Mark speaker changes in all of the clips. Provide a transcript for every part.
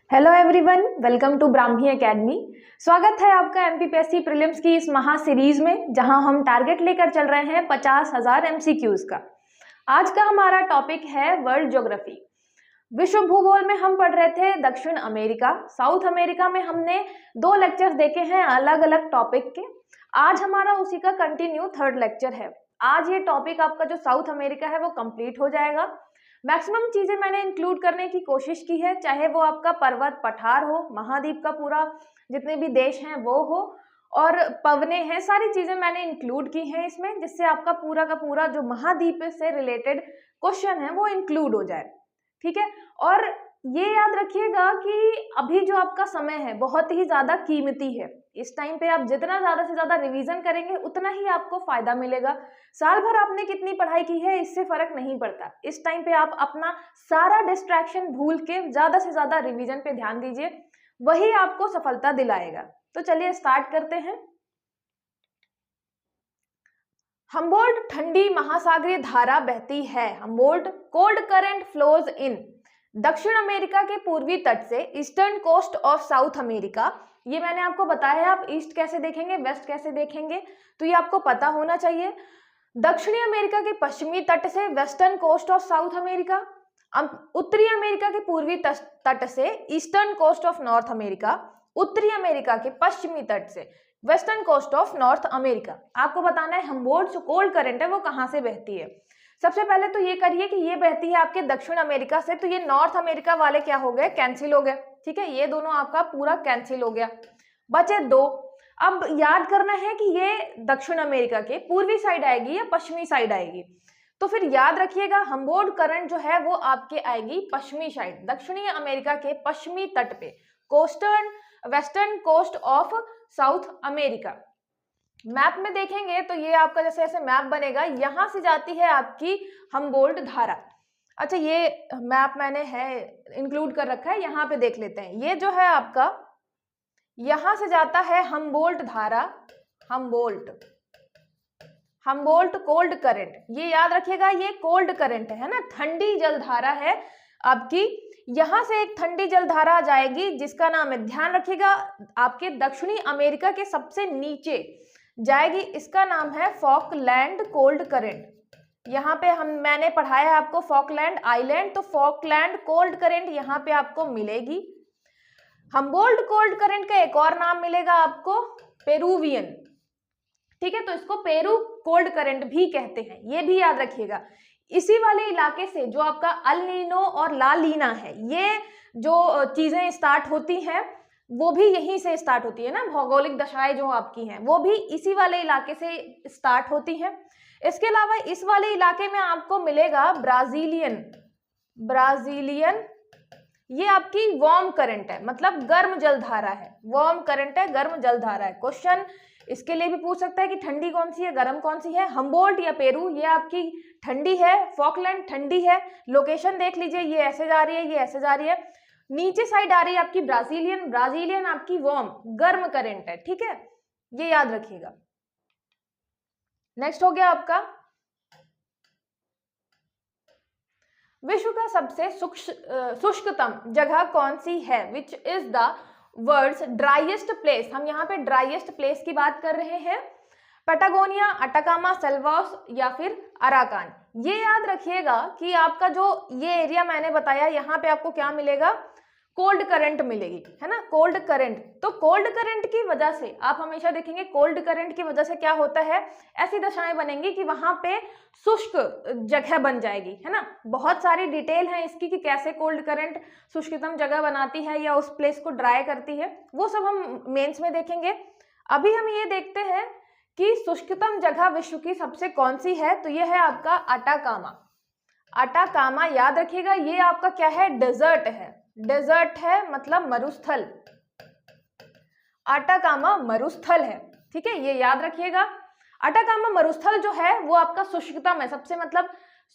Speaker 1: Hello everyone, welcome to Brahmi Academy. स्वागत है आपका एमपीपीएससी प्रीलिम्स की इस महा सीरीज में, जहां हम टारगेट लेकर चल रहे हैं 50,000 एमसीक्यूज का। आज का हमारा टॉपिक है वर्ल्ड ज्योग्राफी। विश्व भूगोल में हम पढ़ रहे थे दक्षिण अमेरिका, साउथ अमेरिका में हमने 2 लेक्चर्स देखे हैं अलग अलग टॉपिक के। आज हमारा उसी का कंटिन्यू 3rd लेक्चर है। आज ये टॉपिक आपका जो साउथ अमेरिका है वो कंप्लीट हो जाएगा। मैक्सिमम चीजें मैंने इंक्लूड करने की कोशिश की है, चाहे वो आपका पर्वत पठार हो, महाद्वीप का पूरा जितने भी देश हैं वो हो, और पवने हैं, सारी चीजें मैंने इंक्लूड की हैं इसमें, जिससे आपका पूरा का पूरा जो महाद्वीप से रिलेटेड क्वेश्चन है वो इंक्लूड हो जाए। ठीक है। और ये याद रखिएगा कि अभी जो आपका समय है बहुत ही ज्यादा कीमती है। इस टाइम पे आप जितना ज्यादा से ज्यादा रिवीजन करेंगे उतना ही आपको फायदा मिलेगा। साल भर आपने कितनी पढ़ाई की है इससे फर्क नहीं पड़ता। इस टाइम पे आप अपना सारा डिस्ट्रैक्शन भूल के ज्यादा से ज्यादा रिवीजन पे ध्यान दीजिए, वही आपको सफलता दिलाएगा। तो चलिए स्टार्ट करते हैं। हम्बोल्ट ठंडी महासागरीय धारा बहती है। Humboldt cold current flows in दक्षिण अमेरिका के पूर्वी तट से eastern coast of South America. ये मैंने आपको बताया है, आप ईस्ट कैसे देखेंगे, वेस्ट कैसे देखेंगे, तो ये आपको पता होना चाहिए। दक्षिणी अमेरिका के पश्चिमी तट से western coast of South America, उत्तरी अमेरिका के पूर्वी तट से eastern coast of North America, उत्तरी अमेरिका के पश्चिमी तट से western coast of North America. आपको बताना है हम्बोल्ट जो कोल्ड करंट है वो कहाँ से बहती है। सबसे पहले तो ये करिए कि ये बहती है आपके दक्षिण अमेरिका से, तो ये नॉर्थ अमेरिका वाले क्या हो गए, कैंसिल हो गए। ठीक है, ये दोनों आपका पूरा कैंसिल हो गया, बचे 2। अब याद करना है कि ये दक्षिण अमेरिका के पूर्वी साइड आएगी या पश्चिमी साइड आएगी। तो फिर याद रखिएगा हम्बोल्ट करंट जो है वो आपके आएगी पश्चिमी साइड, दक्षिणी अमेरिका के पश्चिमी तट पे, coastal western coast of South America. Map में देखेंगे तो ये आपका जैसे ऐसे मैप बनेगा, यहां से जाती है आपकी हम्बोल्ट धारा। अच्छा, ये मैप मैंने है इंक्लूड कर रखा है, यहाँ पे देख लेते हैं। ये जो है आपका यहां से जाता है हम्बोल्ट धारा, हम्बोल्ट कोल्ड करंट। ये याद रखिएगा, ये कोल्ड करंट है ना, ठंडी जलधारा है आपकी। यहां से एक ठंडी जलधारा जाएगी जिसका नाम है, ध्यान रखिएगा, आपके दक्षिणी अमेरिका के सबसे नीचे जाएगी, इसका नाम है फॉकलैंड कोल्ड करंट। यहाँ पे मैंने पढ़ाया है आपको फॉकलैंड आइलैंड, तो फॉकलैंड कोल्ड करंट यहाँ पे आपको मिलेगी। हम्बोल्ट कोल्ड करंट का एक और नाम मिलेगा आपको, पेरुवियन। ठीक है, तो इसको पेरू कोल्ड करंट भी कहते हैं, ये भी याद रखिएगा। इसी वाले इलाके से जो आपका अल नीनो और ला लीना है, ये जो चीजें स्टार्ट होती हैं वो भी यहीं से स्टार्ट होती है ना, भौगोलिक दशाएं जो आपकी हैं वो भी इसी वाले इलाके से स्टार्ट होती हैं। इसके अलावा इस वाले इलाके में आपको मिलेगा ब्राजीलियन, ये आपकी वार्म करंट है, मतलब गर्म जलधारा है। वार्म करंट है, गर्म जलधारा है। क्वेश्चन इसके लिए भी पूछ सकता है कि ठंडी कौन सी है, गर्म कौन सी है, हम्बोल्ट या पेरू। ये आपकी ठंडी है, फॉकलैंड ठंडी है। लोकेशन देख लीजिए, ये ऐसे जा रही है, ये ऐसे जा रही है। नीचे साइड आ रही है आपकी ब्राजीलियन आपकी वार्म गर्म करंट है। ठीक है, ये याद रखिएगा। नेक्स्ट हो गया आपका, विश्व का सबसे शुष्कतम जगह कौन सी है, which is the world's driest place. हम यहाँ पे ड्राइएस्ट प्लेस की बात कर रहे हैं, पैटागोनिया, अटाकामा, सेल्वास या फिर अराकान। ये याद रखिएगा कि आपका जो ये एरिया मैंने बताया, यहाँ पे आपको क्या मिलेगा, कोल्ड करंट मिलेगी, है ना, कोल्ड करंट। तो कोल्ड करंट की वजह से आप हमेशा देखेंगे, कोल्ड करंट की वजह से क्या होता है, ऐसी दशाएं बनेंगी कि वहां पे शुष्क जगह बन जाएगी, है ना। बहुत सारी डिटेल है इसकी कि कैसे कोल्ड करंट शुष्कतम जगह बनाती है या उस प्लेस को ड्राई करती है, वो सब हम मेंस में देखेंगे। अभी हम ये देखते हैं कि शुष्कतम जगह विश्व की सबसे कौन सी है, तो ये है आपका अटाकामा। अटाकामा याद रखिएगा, ये आपका क्या है, डेजर्ट है, डेजर्ट है मतलब मरुस्थल। अटाकामा मरुस्थल है, ठीक है, ये याद रखिएगा। अटाकामा मरुस्थल जो है वो आपका शुष्कतम है, सबसे मतलब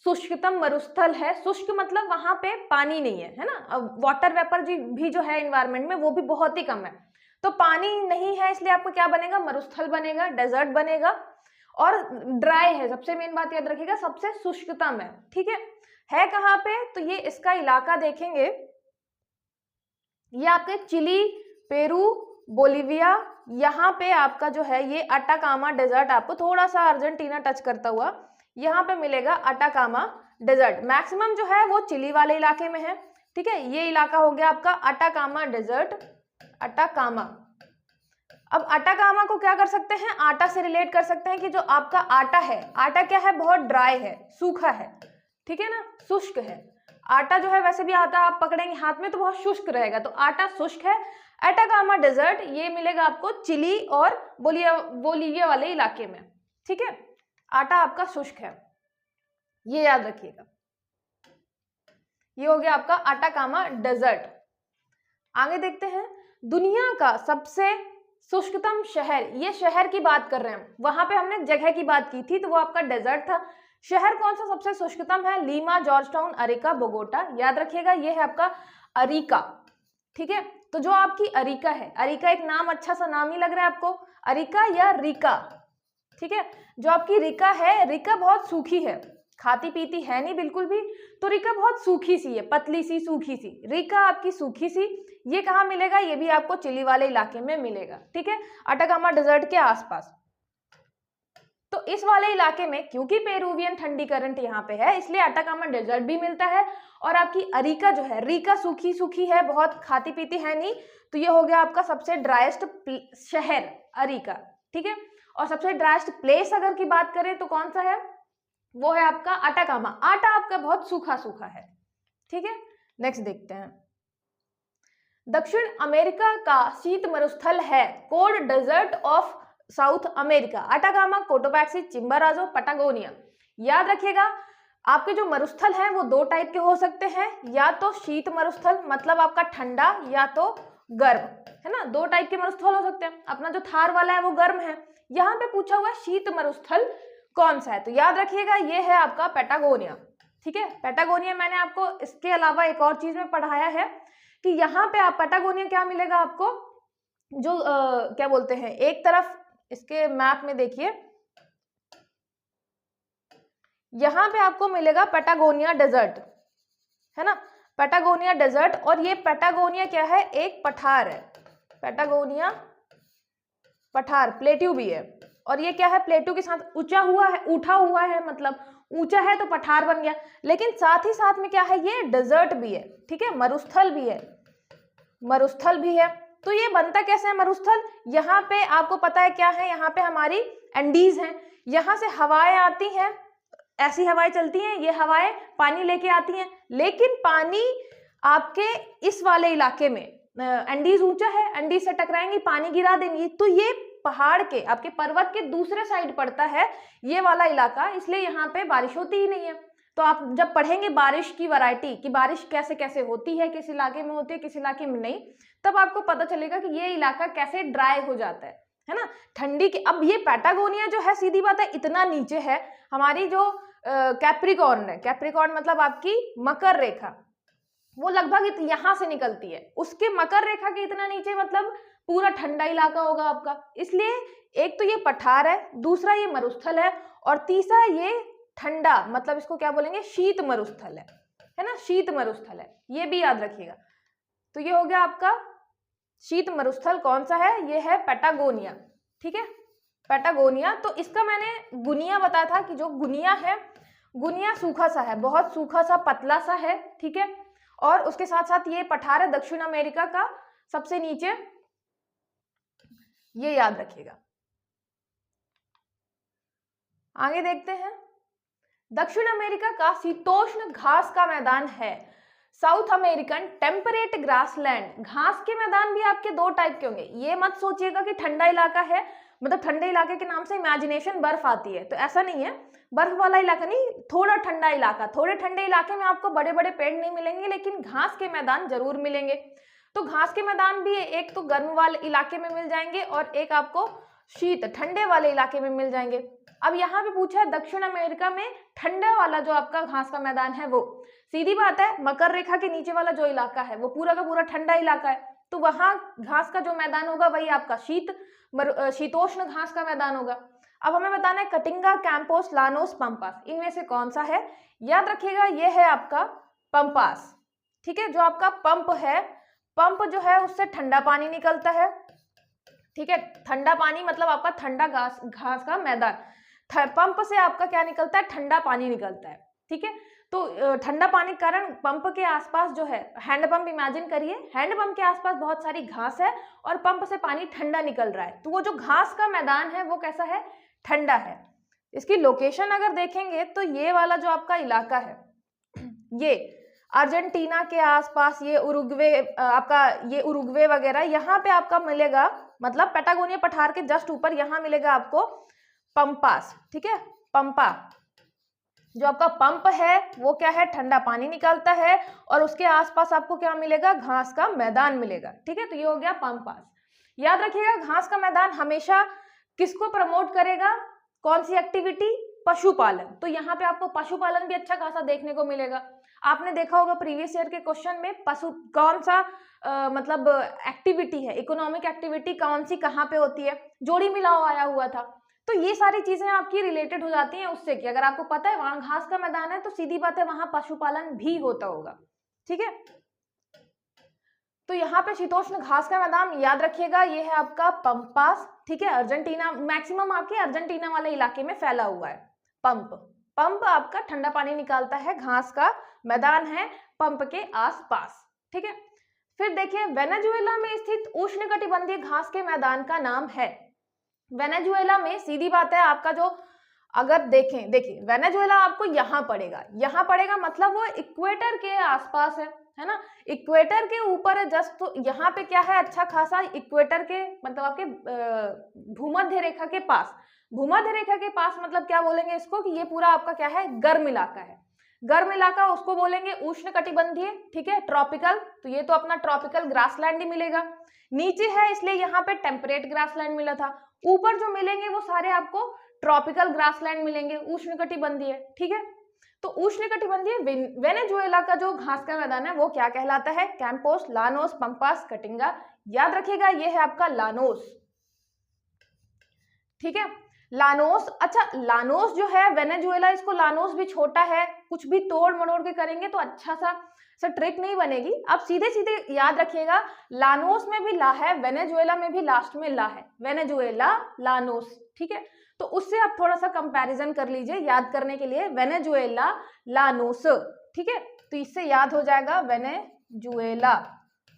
Speaker 1: शुष्कतम मरुस्थल है। शुष्क मतलब वहां पे पानी नहीं है ना, वाटर वेपर भी जो है इन्वायरमेंट में वो भी बहुत ही कम है, तो पानी नहीं है, इसलिए आपको क्या बनेगा, मरुस्थल बनेगा, डेजर्ट बनेगा। और ड्राई है, सबसे मेन बात याद रखिएगा, सबसे शुष्कतम है। ठीक है कहाँ पे, तो ये इसका इलाका देखेंगे, ये आपके चिली, पेरू, बोलिविया, यहाँ पे आपका जो है ये अटाकामा डेजर्ट, आपको थोड़ा सा अर्जेंटीना टच करता हुआ यहाँ पे मिलेगा अटाकामा डेजर्ट। मैक्सिमम जो है वो चिली वाले इलाके में है, ठीक है। ये इलाका हो गया आपका अटाकामा डेजर्ट, अटाकामा। अब अटाकामा को क्या कर सकते हैं, आटा से रिलेट कर सकते हैं कि जो आपका आटा है, आटा क्या है, बहुत ड्राई है, सूखा है, ठीक है ना, शुष्क है। आटा जो है, वैसे भी आटा आप पकड़ेंगे हाथ में तो बहुत शुष्क रहेगा, तो आटा शुष्क है। अटाकामा डेजर्ट ये मिलेगा आपको चिली और बोलिविया वाले इलाके में, ठीक है। आटा आपका शुष्क है, ये याद रखिएगा। ये हो गया आपका अटाकामा डेजर्ट। आगे देखते हैं, दुनिया का सबसे शुष्कतम शहर, ये शहर की बात कर रहे हैं, वहां पे हमने जगह की बात की थी तो वो आपका डेजर्ट था। शहर कौन सा सबसे शुष्कतम है, लीमा, जॉर्जटाउन, अरिका, बोगोटा, याद रखिएगा ये है आपका अरिका, ठीक है। तो जो आपकी अरिका है, अरिका एक नाम, अच्छा सा नाम ही लग रहा है आपको, अरिका या रिका, ठीक है। जो आपकी रिका है, रिका बहुत सूखी है, खाती पीती है नहीं बिल्कुल भी, तो रिका बहुत सूखी सी है, पतली सी, सूखी सी, रिका आपकी सूखी सी। ये कहाँ मिलेगा, ये भी आपको चिली वाले इलाके में मिलेगा, ठीक है, अटाकामा डेजर्ट के आसपास। तो इस वाले इलाके में क्योंकि पेरुवियन ठंडी करंट यहाँ पे है, इसलिए अटाकामा डेजर्ट भी मिलता है। और आपकी अरिका जो है, रिका सूखी सूखी है, बहुत खाती पीती है नहीं, तो ये हो गया आपका सबसे ड्राइस्ट शहर अरिका, ठीक है। और सबसे ड्राइस्ट प्लेस अगर की बात करें तो कौन सा है, वो है आपका अटाकामा। आटा आपका बहुत सूखा सूखा है, ठीक है। नेक्स्ट देखते हैं, दक्षिण अमेरिका का शीत मरुस्थल है, cold desert of South America, Atacama, Cotopaxi, Chimborazo, Patagonia. याद रखिएगा आपके जो मरुस्थल हैं वो दो टाइप के हो सकते हैं, या तो शीत मरुस्थल मतलब आपका ठंडा, या तो गर्म, है ना, दो टाइप के मरुस्थल हो सकते हैं। अपना जो थार वाला है वो गर्म है, यहाँ पे पूछा हुआ है शीत मरुस्थल कौन सा है, तो याद रखिएगा ये है आपका पैटागोनिया, ठीक है। पैटागोनिया मैंने आपको इसके अलावा एक और चीज में पढ़ाया है कि यहाँ पे आप पैटागोनिया क्या मिलेगा आपको, जो क्या बोलते हैं, एक तरफ इसके मैप में देखिए, यहां पे आपको मिलेगा पैटागोनिया डेजर्ट, है ना, पैटागोनिया डेजर्ट। और ये पैटागोनिया क्या है, एक पठार है, पैटागोनिया पठार, प्लेट्यू भी है। और ये क्या है, प्लेट्यू के साथ ऊंचा हुआ है, उठा हुआ है, मतलब ऊंचा है तो पठार बन गया, लेकिन साथ ही साथ में क्या है, ये डेजर्ट भी है, ठीक है, मरुस्थल भी है, मरुस्थल भी है। तो ये बनता कैसे है मरुस्थल, यहाँ पे आपको पता है क्या है, यहाँ पे हमारी एंडीज हैं, यहाँ से हवाएं आती हैं, ऐसी हवाएं चलती हैं, ये हवाएं पानी लेके आती हैं, लेकिन पानी आपके इस वाले इलाके में, एंडीज ऊंचा है, एंडीज से टकराएंगी, पानी गिरा देंगी, तो ये पहाड़ के, आपके पर्वत के दूसरे साइड पड़ता है ये वाला इलाका, इसलिए यहाँ पे बारिश होती ही नहीं है। तो आप जब पढ़ेंगे बारिश की वैरायटी, कि बारिश कैसे कैसे होती है, किस इलाके में होती है, किस इलाके में नहीं, तब आपको पता चलेगा कि ये इलाका कैसे ड्राई हो जाता है ना, ठंडी के। अब ये पैटागोनिया जो है, सीधी बात है, इतना नीचे है, हमारी जो कैप्रिकॉर्न है, कैप्रिकॉर्न मतलब आपकी मकर रेखा, वो लगभग यहाँ से निकलती है, उसके मकर रेखा के इतना नीचे, मतलब पूरा ठंडा इलाका होगा आपका। इसलिए एक तो ये पठार है, दूसरा ये मरुस्थल है, और तीसरा ये ठंडा, मतलब इसको क्या बोलेंगे, शीत मरुस्थल है ना, शीत मरुस्थल है, ये भी याद रखिएगा। तो ये हो गया आपका शीत मरुस्थल कौन सा है, ये है पैटागोनिया, ठीक है, पैटागोनिया। तो इसका मैंने गुनिया बताया था कि जो गुनिया है, गुनिया सूखा सा है, बहुत सूखा सा, पतला सा है, ठीक है। और उसके साथ साथ ये पठार है दक्षिण अमेरिका का सबसे नीचे, ये याद रखिएगा। आगे देखते हैं, दक्षिण अमेरिका का शीतोष्ण घास का मैदान है, साउथ अमेरिकन टेम्परेट ग्रासलैंड। घास के मैदान भी आपके दो टाइप के होंगे, ये मत सोचिएगा कि ठंडा इलाका है, मतलब ठंडे इलाके के नाम से इमेजिनेशन बर्फ आती है, तो ऐसा नहीं है, बर्फ वाला इलाका नहीं, थोड़ा ठंडा इलाका। थोड़े ठंडे इलाके में आपको बड़े बड़े पेड़ नहीं मिलेंगे, लेकिन घास के मैदान जरूर मिलेंगे। तो घास के मैदान भी एक तो गर्म वाले इलाके में मिल जाएंगे, और एक आपको शीत ठंडे वाले इलाके में मिल जाएंगे। अब यहाँ पे पूछा है दक्षिण अमेरिका में ठंडा वाला जो आपका घास का मैदान है, वो सीधी बात है, मकर रेखा के नीचे वाला जो इलाका है वो पूरा का पूरा ठंडा इलाका है, तो वहां घास का जो मैदान होगा वही आपका शीतोष्ण घास का मैदान होगा। अब हमें बताना है कटिंगा, कैंपोस, लानोस, पंपास, इनमें से कौन सा है। याद रखिएगा ये है आपका पंपास, ठीक है, जो आपका पंप है, पंप जो है उससे ठंडा पानी निकलता है, ठीक है। ठंडा पानी मतलब आपका ठंडा घास का मैदान, पंप से आपका क्या निकलता है, ठंडा पानी निकलता है, ठीक है। तो ठंडा पानी के कारण पंप के आसपास जो है, हैंडपंप इमेजिन करिए, हैंडपंप के आसपास बहुत सारी घास है और पंप से पानी ठंडा निकल रहा है, तो वो जो घास का मैदान है वो कैसा है, ठंडा है। इसकी लोकेशन अगर देखेंगे तो ये वाला जो आपका इलाका है, ये अर्जेंटीना के आसपास, ये उरुग्वे, आपका ये उरुग्वे वगैरह, यहाँ पे आपका मिलेगा, मतलब पैटागोनिया पठार के जस्ट ऊपर यहाँ मिलेगा आपको पंपास, ठीक है। पंपा जो आपका पंप है वो क्या है, ठंडा पानी निकालता है और उसके आसपास आपको क्या मिलेगा, घास का मैदान मिलेगा, ठीक है। तो ये हो गया पंपास। याद रखिएगा घास का मैदान हमेशा किसको प्रमोट करेगा, कौन सी एक्टिविटी, पशुपालन। तो यहाँ पे आपको पशुपालन भी अच्छा खासा देखने को मिलेगा। आपने देखा होगा प्रीवियस ईयर के क्वेश्चन में पशु कौन सा मतलब एक्टिविटी है, इकोनॉमिक एक्टिविटी कौन सी कहाँ पे होती है, जोड़ी मिलाओ आया हुआ था। तो ये सारी चीजें आपकी रिलेटेड हो जाती हैं उससे कि अगर आपको पता है वहां घास का मैदान है तो सीधी बात है वहां पशुपालन भी होता होगा, ठीक है। तो यहाँ पे शीतोष्ण घास का मैदान याद रखिएगा, ये है आपका पंपास, ठीक है। अर्जेंटीना, मैक्सिमम आपके अर्जेंटीना वाले इलाके में फैला हुआ है पंप आपका ठंडा पानी निकालता है, घास का मैदान है पंप के आसपास, ठीक है। फिर देखिए वेनेजुएला में स्थित उष्णकटिबंधीय घास के मैदान का नाम है, वेनेजुएला में सीधी बात है आपका जो, अगर देखें, देखिए वेनेजुएला आपको यहाँ पड़ेगा मतलब वो इक्वेटर के आसपास है ना, इक्वेटर के ऊपर है जस्ट। तो यहाँ पे क्या है, अच्छा खासा इक्वेटर के मतलब आपके भूमध्य रेखा के पास, भूमध्य रेखा के पास मतलब क्या बोलेंगे इसको कि ये पूरा आपका क्या है, गर्म इलाका है। गर्म इलाका उसको बोलेंगे उष्णकटिबंधीय, ठीक है, ट्रॉपिकल। तो ये तो अपना ट्रॉपिकल ग्रासलैंड ही मिलेगा। नीचे है इसलिए यहाँ पे टेम्परेट ग्रासलैंड मिला था। ऊपर जो मिलेंगे वो सारे आपको ट्रॉपिकल ग्रासलैंड मिलेंगे, उष्णकटिबंधीय, ठीक है। तो उष्णकटिबंधीय वेनेजुएला का जो घास का मैदान है वो क्या कहलाता है, कैंपोस, लानोस, पंपास, कटिंगा। याद रखिएगा ये है आपका लानोस, ठीक है। लानोस, अच्छा लानोस जो है वेनेजुएला, इसको लानोस भी छोटा है, कुछ भी तोड़ मरोड़ के करेंगे तो अच्छा सा ट्रिक नहीं बनेगी। आप सीधे सीधे याद रखिएगा, लानोस में भी ला है, वेनेजुएला में भी लास्ट में ला है, वेनेजुएला लानोस, ठीक है। तो उससे आप थोड़ा सा कंपैरिजन कर लीजिए याद करने के लिए, वेनेजुएला लानोस, ठीक है। तो इससे याद हो जाएगा वेनेजुएला,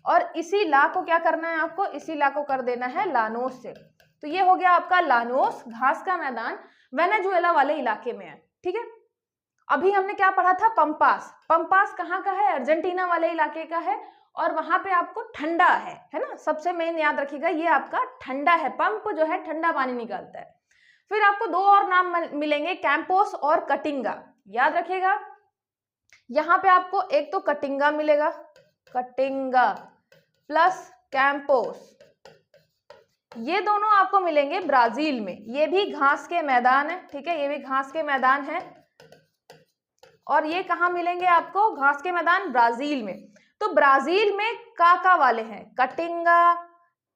Speaker 1: और इसी ला को क्या करना है आपको, इसी ला को कर देना है लानोस से। तो ये हो गया आपका लानोस घास का मैदान, वेनेजुएला वाले इलाके में है, ठीक है। अभी हमने क्या पढ़ा था, पंपास। पंपास कहाँ का है, अर्जेंटीना वाले इलाके का है, और वहां पे आपको ठंडा है ना, सबसे मेन याद रखिएगा ये आपका ठंडा है, पंप जो है ठंडा पानी निकालता है। फिर आपको दो और नाम मिलेंगे, कैंपोस और कटिंगा। याद रखिएगा यहाँ पे आपको एक तो कटिंगा मिलेगा, कटिंगा प्लस कैंपोस, ये दोनों आपको मिलेंगे ब्राजील में। ये भी घास के मैदान है, ठीक है, ये भी घास के मैदान है। और ये कहाँ मिलेंगे आपको, घास के मैदान ब्राजील में। तो ब्राजील में काका वाले हैं, कटिंगा,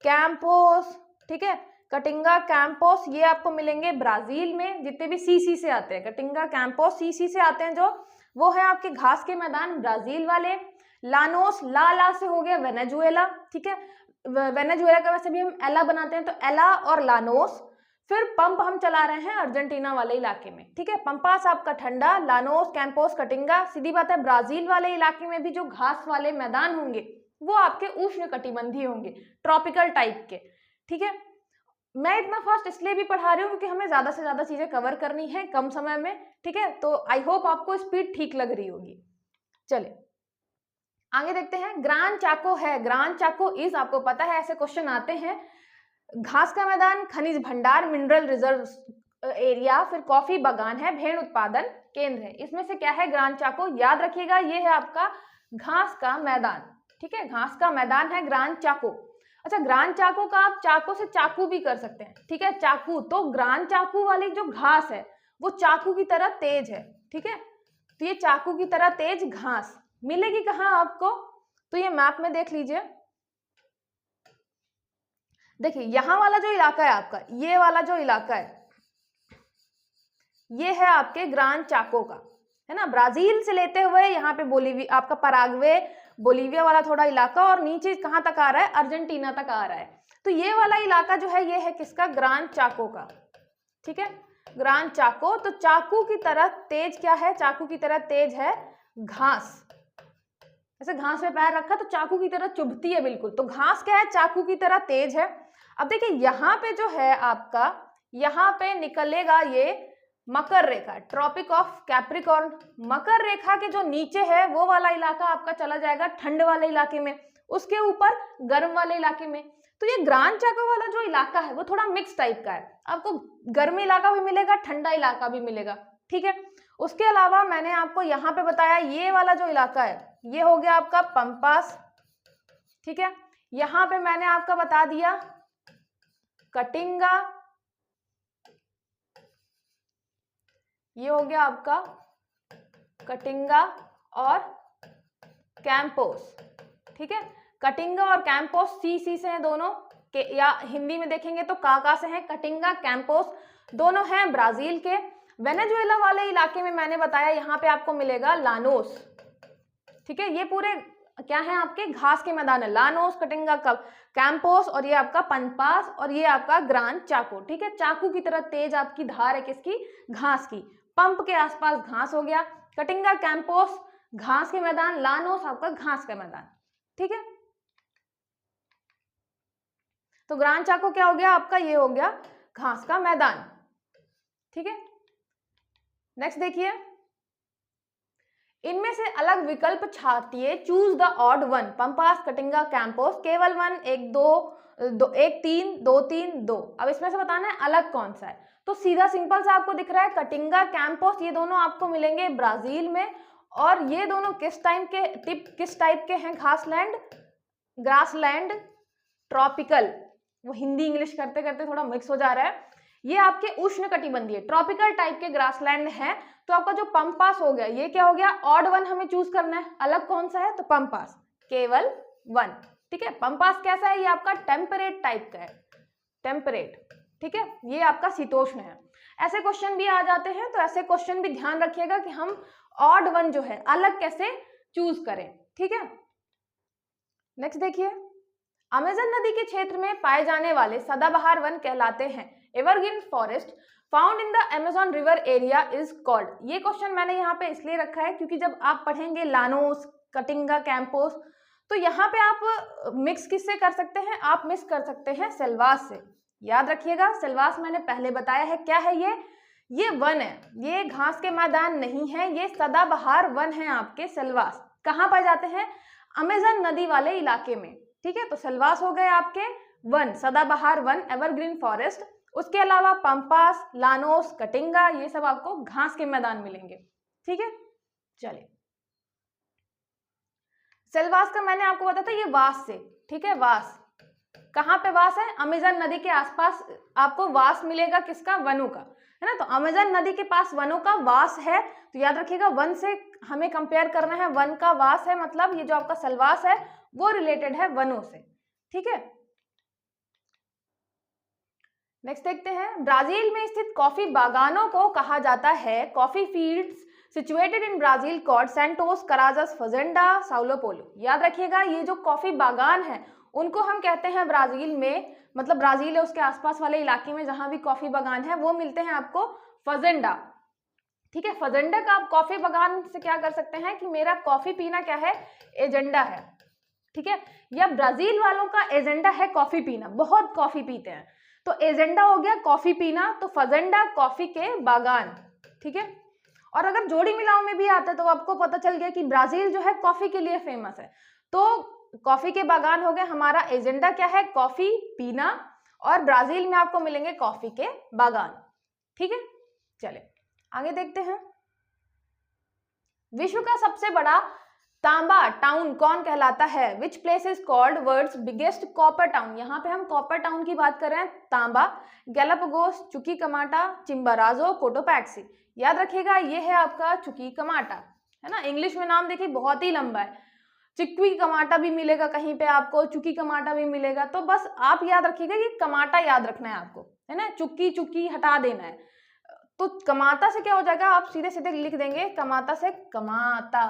Speaker 1: कैंपोस, ठीक है, कटिंगा, कैंपोस, ये आपको मिलेंगे ब्राजील में। जितने भी सीसी से आते हैं, कटिंगा, कैंपोस सीसी से आते हैं जो, वो है आपके घास के मैदान ब्राजील वाले। लानोस, ला से हो गया वेनेजुएला, ठीक है। वेनेजुएला का वैसे भी हम एला बनाते हैं, तो एला और लानोस। फिर पंप हम चला रहे हैं अर्जेंटीना वाले इलाके में, ठीक है। पंपास आपका ठंडा, लानोस, कैंपोस, कटिंगा, सीधी बात है ब्राजील वाले इलाके में भी जो घास वाले मैदान होंगे वो आपके उष्णकटिबंधीय होंगे, ट्रॉपिकल टाइप के, ठीक है। मैं इतना फास्ट इसलिए भी पढ़ा रही हूँ क्योंकि हमें ज्यादा से ज्यादा चीजें कवर करनी है कम समय में, ठीक है। तो आई होप आपको स्पीड ठीक लग रही होगी। चले आगे देखते हैं। ग्रान चाको है, ग्रान चाको इज, आपको पता है ऐसे क्वेश्चन आते हैं, घास का मैदान, खनिज भंडार, मिनरल रिजर्व एरिया, फिर कॉफी बागान है, भेड़ उत्पादन केंद्र है। इसमें से क्या है ग्रान चाको, याद रखिएगा ये है आपका घास का मैदान, ठीक है, घास का मैदान है ग्रान चाको। अच्छा, ग्रान चाको का आप चाको से चाकू भी कर सकते हैं, ठीक है, चाकू। तो ग्रान चाकू वाली जो घास है वो चाकू की तरह तेज है, ठीक है। तो ये चाकू की तरह तेज घास मिलेगी कहाँ आपको, तो ये मैप में देख लीजिए। देखिए यहाँ वाला जो इलाका है आपका, ये वाला जो इलाका है ये है आपके ग्रान चाको का, है ना। ब्राजील से लेते हुए यहाँ पे बोलीविया, आपका पराग्वे, बोलीविया वाला थोड़ा इलाका, और नीचे कहाँ तक आ रहा है, अर्जेंटीना तक आ रहा है। तो ये वाला इलाका जो है ये है किसका, ग्रान चाको का, ठीक है, ग्रान चाको। तो चाकू की तरह तेज क्या है, चाकू की तरह तेज है घास। ऐसे घास पे पैर रखा तो चाकू की तरह चुभती है बिल्कुल, तो घास क्या है, चाकू की तरह तेज है। अब देखिए यहाँ पे जो है आपका, यहाँ पे निकलेगा ये मकर रेखा, ट्रॉपिक ऑफ कैप्रिकॉर्न। मकर रेखा के जो नीचे है वो वाला इलाका आपका चला जाएगा ठंड वाले इलाके में, उसके ऊपर गर्म वाले इलाके में। तो ये ग्रान चाको वाला जो इलाका है वो थोड़ा मिक्स टाइप का है, आपको गर्म इलाका भी मिलेगा, ठंडा इलाका भी मिलेगा, ठीक है। उसके अलावा मैंने आपको यहाँ पे बताया ये वाला जो इलाका है ये हो गया आपका पंपास, ठीक है। यहाँ पे मैंने आपका बता दिया कटिंगा, ये हो गया आपका कटिंगा और कैंपोस, ठीक है। कटिंगा और कैंपोस सी से हैं दोनों के, या हिंदी में देखेंगे तो का से हैं, कटिंगा कैंपोस दोनों हैं ब्राजील के। वेनेजुएला वाले इलाके में मैंने बताया यहाँ पे आपको मिलेगा लानोस, ठीक है। ये पूरे क्या है आपके घास के मैदान है, लानोस, कटिंगा, कैंपोस, और ये आपका पंपास, और ये आपका ग्रान चाको, ठीक है। चाकू की तरह तेज आपकी धार है किसकी, घास की। पंप के आसपास घास हो गया, कटिंगा कैंपोस घास के मैदान, लानोस आपका घास का मैदान, ठीक है। तो ग्रान चाको क्या हो गया आपका, ये हो गया घास का मैदान, ठीक है। नेक्स्ट देखिए, इनमें से अलग विकल्प छाटिए, choose the odd one, Pampas, Caatinga, Campos, केवल वन, एक दो, एक तीन, दो तीन, दो। अब इसमें से बताना है अलग कौन सा है। तो सीधा सिंपल सा आपको दिख रहा है कटिंगा, कैंपोस, ये दोनों आपको मिलेंगे ब्राजील में, और ये दोनों किस टाइप के हैं, घासलैंड, ग्रासलैंड, ट्रॉपिकल, वो हिंदी इंग्लिश करते करते थोड़ा मिक्स हो जा रहा है। ये आपके उष्णकटिबंधीय ट्रॉपिकल टाइप के ग्रासलैंड है। तो आपका जो पंपास हो गया ये क्या हो गया, ऑड वन हमें चूज करना है, अलग कौन सा है, तो पंपास, केवल वन, ठीक है। पंपास कैसा है, ये आपका टेम्परेट टाइप का है, टेम्परेट, ठीक है, ये आपका शीतोष्ण है। ऐसे क्वेश्चन भी आ जाते हैं, तो ऐसे क्वेश्चन भी ध्यान रखिएगा कि हम ऑड वन जो है अलग कैसे चूज करें, ठीक है। नेक्स्ट देखिए, अमेजन नदी के क्षेत्र में पाए जाने वाले सदाबहार वन कहलाते हैं, evergreen forest found in the Amazon river area is called. ये क्वेश्चन मैंने यहाँ पे इसलिए रखा है क्योंकि जब आप पढ़ेंगे लानोस, कटिंगा, कैंपोस, तो यहाँ पे आप मिक्स किससे कर सकते हैं, आप मिक्स कर सकते हैं सेल्वास से। याद रखिएगा, सेल्वास मैंने पहले बताया है क्या है, ये वन है, ये घास के मैदान नहीं है, ये सदाबहार वन है आपके सेल्वास। कहाँ पाए जाते हैं, अमेजन नदी वाले इलाके में, ठीक है। तो सेल्वास हो गए आपके वन, सदाबहार वन, एवरग्रीन फॉरेस्ट। उसके अलावा पंपास, लानोस, कटिंगा, ये सब आपको घास के मैदान मिलेंगे, ठीक है। चलिए, सेल्वास का मैंने आपको बताया था ये वास से, ठीक है, वास कहाँ पे वास है, अमेजन नदी के आसपास आपको वास मिलेगा, किसका, वनों का, है ना। तो अमेजन नदी के पास वनों का वास है, तो याद रखिएगा वन से हमें कंपेयर करना है, वन का वास है, मतलब ये जो आपका सेल्वास है वो रिलेटेड है वनों से, ठीक है। नेक्स्ट देखते हैं, ब्राजील में स्थित कॉफी बागानों को कहा जाता है, coffee fields situated in Brazil called Santos, Carajas, Fazenda, Sao Paulo. याद रखिएगा ये जो कॉफी बागान है उनको हम कहते हैं ब्राजील में, मतलब ब्राजील है उसके आसपास वाले इलाके में जहां भी कॉफी बागान है वो मिलते हैं आपको फजेंडा, ठीक है। फजेंडा का आप कॉफी बागान से क्या कर सकते हैं कि मेरा कॉफी पीना क्या है, एजेंडा है, ठीक है। या ब्राजील वालों का एजेंडा है कॉफी पीना, बहुत कॉफी पीते हैं, तो एजेंडा हो गया कॉफी पीना, तो फजेंडा कॉफी के बागान, ठीक है। और अगर जोड़ी मिलाओ में भी आता है तो आपको पता चल गया कि ब्राजील जो है कॉफी के लिए फेमस है, तो कॉफी के बागान हो गए, हमारा एजेंडा क्या है, कॉफी पीना, और ब्राजील में आपको मिलेंगे कॉफी के बागान, ठीक है। चले आगे देखते हैं, विश्व का सबसे बड़ा तांबा टाउन कौन कहलाता है, which place is called world's biggest copper town. यहाँ पे हम कॉपर टाउन की बात कर रहे हैं, तांबा, गैलापागोस, चुकीकमाटा, चिम्बाराजो, कोटोपैक्सी। याद रखिएगा ये है आपका चुकीकमाटा, है ना। इंग्लिश में नाम देखिए बहुत ही लंबा है, चिक्वी-कमाटा भी मिलेगा कहीं पे आपको, चुकी-कमाटा भी मिलेगा, तो बस आप याद रखिएगा कि कमाटा याद रखना है आपको, है ना, चुकी चुकी हटा देना है। तो कमाता से क्या हो जाएगा, आप सीधे सीधे लिख देंगे कमाता से कमाता,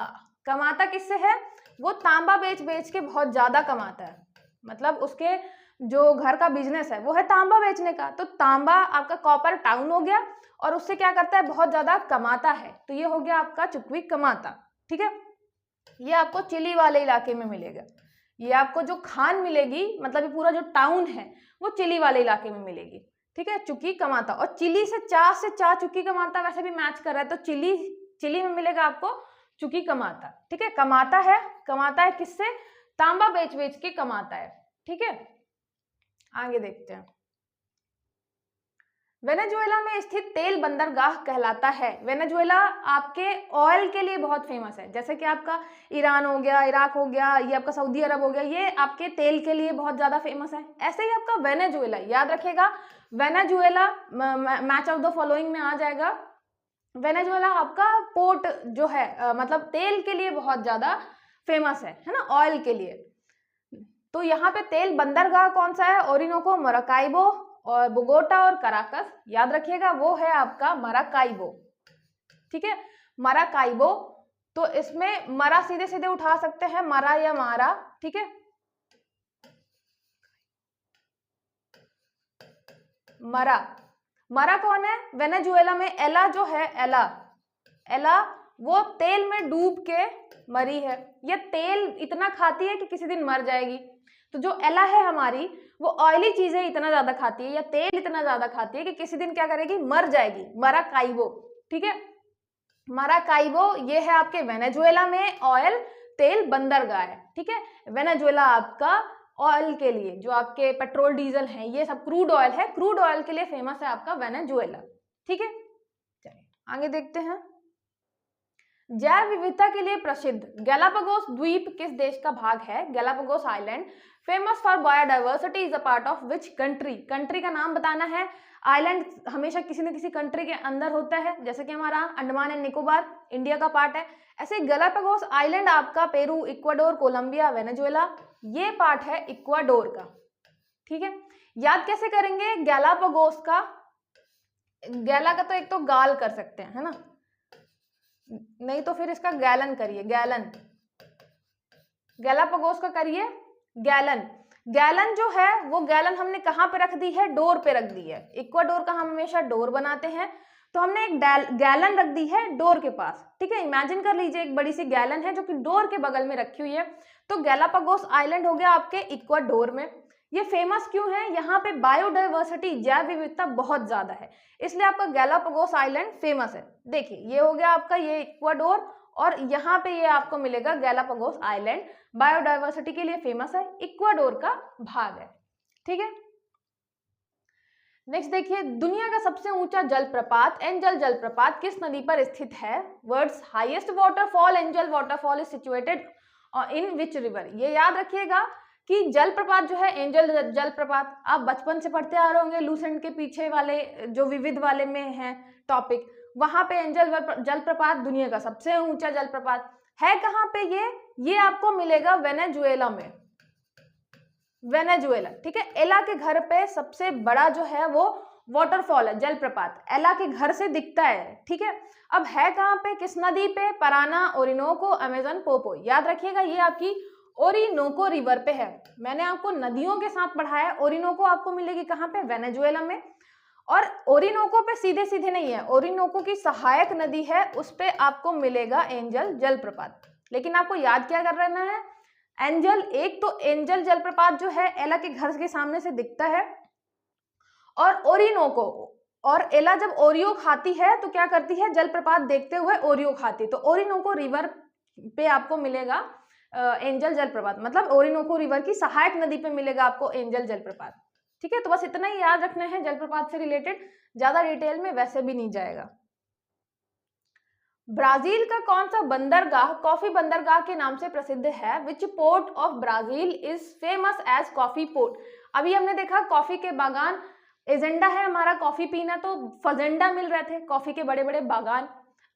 Speaker 1: कमाता किससे है, वो तांबा बेच बेच के बहुत ज्यादा कमाता है, मतलब उसके जो घर का बिजनेस है वो है तांबा बेचने का। तो तांबा आपका कॉपर टाउन हो गया और उससे क्या करता है, बहुत ज्यादा कमाता है। तो ये हो गया आपका चुकवी कमाता। ठीक है, ये आपको चिली वाले इलाके में मिलेगा। ये आपको जो खान मिलेगी, मतलब ये पूरा जो टाउन है वो चिली वाले इलाके में मिलेगी। ठीक है, चुकी कमाता। और चिली से चा चुकी कमाता वैसे भी मैच कर रहा है, तो चिली में मिलेगा आपको चुकी कमाता। ठीक है, कमाता है किससे, तांबा बेच बेच के कमाता है। ठीक है, आगे देखते हैं। वेनेजुएला में स्थित तेल बंदरगाह कहलाता है। वेनेजुएला आपके ऑयल के लिए बहुत फेमस है, जैसे कि आपका ईरान हो गया, इराक हो गया, ये आपका सऊदी अरब हो गया, ये आपके तेल के लिए बहुत ज्यादा फेमस है। ऐसे ही आपका वेनेजुएला, याद रखिएगा Venezuela match of the following में आ जाएगा। वेनेजुएला आपका पोर्ट जो है मतलब तेल के लिए बहुत ज्यादा फेमस है ना, ऑयल के लिए। तो यहाँ पे तेल बंदरगाह कौन सा है, ओरिनोको, मराकाइबो और बोगोटा और कराकस। याद रखिएगा वो है आपका मराकाइबो। ठीक है, मराकाइबो। तो इसमें मरा सीधे सीधे उठा सकते हैं, मरा या मारा। ठीक है, मरा कौन है, वेनेजुएला में एला जो है, एला वो तेल में डूब के मरी है। ये तेल इतना खाती है कि किसी दिन मर जाएगी। तो जो एला है हमारी, वो ऑयली चीजें इतना ज्यादा खाती है या तेल इतना ज्यादा खाती है कि किसी दिन क्या करेगी, मर जाएगी। मराकाइबो। ठीक है, मराकाइबो ये है आपके वेनेजुएला में ऑयल तेल बंदरगाह है। ठीक है, वेनेजुएला आपका ऑयल के लिए, जो आपके पेट्रोल डीजल हैं ये सब क्रूड ऑयल है, क्रूड ऑयल के लिए फेमस है आपका वेनेजुएला। ठीक है, चलिए आगे देखते हैं। जैव विविधता के लिए प्रसिद्ध गैलापागोस द्वीप किस देश का भाग है। Galapagos island famous for biodiversity is a part of which country. Country का नाम बताना है। आइलैंड हमेशा किसी न किसी कंट्री के अंदर होता है, जैसे कि हमारा अंडमान एंड निकोबार इंडिया का पार्ट है। ऐसे गैलापागोस आइलैंड आपका पेरू, इक्वाडोर, कोलंबिया, वेनेजुएला, ये पार्ट है इक्वाडोर का। ठीक है, याद कैसे करेंगे गैलापागोस का, गैला का तो एक तो गाल कर सकते हैं, है ना, नहीं तो फिर इसका गैलन करिए, गैलन। गैलापागोस का करिए गैलन। गैलन जो है वो गैलन हमने कहाँ पे रख दी है, डोर पे रख दी है। इक्वाडोर का हम हमेशा डोर बनाते हैं, तो हमने एक गैलन रख दी है डोर के पास। ठीक है, इमेजिन कर लीजिए एक बड़ी सी गैलन है जो कि डोर के बगल में रखी हुई है। तो गैलापागोस आइलैंड हो गया आपके इक्वाडोर में। ये फेमस क्यों है, यहाँ पे बायोडाइवर्सिटी, जैव विविधता बहुत ज्यादा है, इसलिए आपका गैलापागोस आइलैंड फेमस है। देखिए ये हो गया आपका ये इक्वाडोर, और यहाँ पे ये आपको मिलेगा गैलापागोस आइलैंड, बायोडाइवर्सिटी के लिए फेमस है, इक्वाडोर का भाग है। ठीक है, नेक्स्ट देखिए, दुनिया का सबसे ऊंचा जलप्रपात एंजल जलप्रपात किस नदी पर स्थित है। Words highest waterfall angel waterfall is situated in which river. ये याद रखिएगा कि जलप्रपात जो है एंजल जलप्रपात, आप बचपन से पढ़ते आ रहे होंगे, लूसेंट के पीछे वाले जो विविध वाले में है टॉपिक, वहां पे एंजल जलप्रपात दुनिया का सबसे ऊंचा जलप्रपात है। कहाँ पे ये आपको मिलेगा वेनेजुएला में, वेनेजुएला। ठीक है, एला के घर पे सबसे बड़ा जो है वो वाटरफॉल है, जलप्रपात एला के घर से दिखता है। ठीक है, अब है कहाँ पे, किस नदी पे, पराना, ओरिनोको, अमेजन, पोपो। याद रखिएगा ये आपकी ओरिनोको रिवर पे है। मैंने आपको नदियों के साथ पढ़ाया, ओरिनोको आपको मिलेगी कहाँ पे, वेनेजुएला में। और ओरिनोको पे सीधे सीधे नहीं है, ओरिनोको की सहायक नदी है, उस पे आपको मिलेगा एंजल जलप्रपात। लेकिन आपको याद क्या कर रहना है, एंजल, एक तो एंजल जलप्रपात जो है एला के घर के सामने से दिखता है, और ओरिनोको, और एला जब ओरियो खाती है तो क्या करती है, जलप्रपात देखते हुए ओरियो खाती है, तो ओरिनोको रिवर पे आपको मिलेगा एंजल जलप्रपात, मतलब ओरिनोको रिवर की सहायक नदी पे मिलेगा आपको एंजल जलप्रपात। ठीक है, तो बस इतना ही याद रखना है जलप्रपात से रिलेटेड, ज्यादा डिटेल में वैसे भी नहीं जाएगा। ब्राजील का कौन सा बंदरगाह कॉफी बंदरगाह के नाम से प्रसिद्ध है। Which port of Brazil is famous as coffee port. अभी हमने देखा कॉफी के बागान, एजेंडा है हमारा कॉफी पीना, तो फजेंडा मिल रहे थे कॉफी के बड़े बड़े बागान।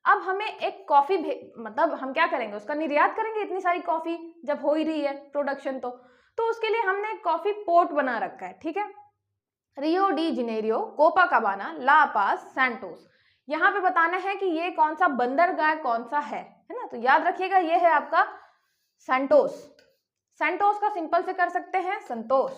Speaker 1: अब हमें एक कॉफी मतलब हम क्या करेंगे, उसका निर्यात करेंगे, इतनी सारी कॉफी जब हो ही रही है प्रोडक्शन, तो उसके लिए हमने एक कॉफी पोर्ट बना रखा है। ठीक है, रियो डी जनेरियो, कोपाकाबाना, ला पास, सैंटोस। यहाँ पे बताना है कि ये कौन सा बंदरगाह कौन सा है ना, तो याद रखिएगा ये है आपका संतोष, संतोष का सिंपल से कर सकते हैं संतोष।